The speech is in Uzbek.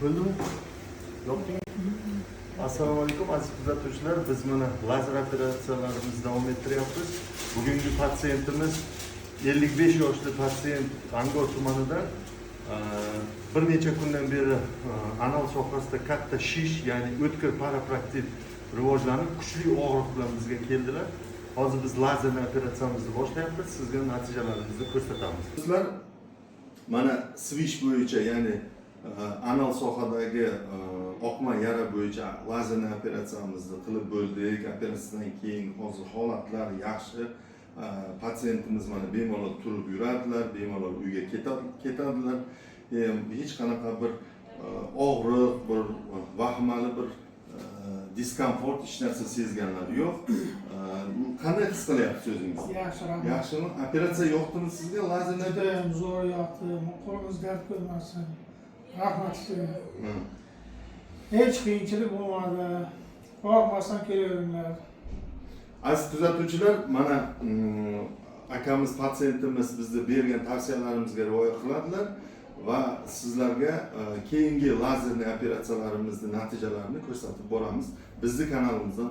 Bo'ldimi? Yo'qmi? Assalomu alaykum aziz kuzatuvchilar. Biz mana lazer operatsiyalarimizni davom ettiryapmiz. Bugungi patsiyentimiz 55 yoshli patsiyent Angor tumanida bir necha kundan beri anal sohasida katta shish, ya'ni o'tkir parapraktit rivojlanib, kuchli og'riq bilan bizga keldilar. Hozir biz lazer operatsiyamizni boshlayapmiz. Sizga natijalarimizni ko'rsatamiz. Sizlar mana swish bo'yicha, ya'ni anal sohadagi oqma yara bo'yicha lazer operatsiyamizni qilib bo'ldik. Operatsiyadan keyin hozir holatlar yaxshi. Patsiyentimiz mana bemalol turib yuradilar, bemalol uyga ketadilar. Hech qanaqa bir og'riq, bir vahimali bir diskomfort, hech narsa sezganlar yo'q. Qanday his qilyapsiz o'zingiz? Yaxshi, rahmat. Yaxshimi? Operatsiya yoqdimi sizga? Lazer Judayam zo'r yoqdi. Qo'lingiz dard ko'rmasin. Rahmat sizga. Hech qiyinchilik bo'lmadi. Qo'rqmasdan kelaveringlar. Aziz kuzatuvchilar, mana akamiz patsiyentimiz bizga bergan tavsiyalarimizga rioya qiladilar va sizlarga keyingi lazer operatsiyalarimizni natijalarini ko'rsatib boramiz. Bizning kanalimizdan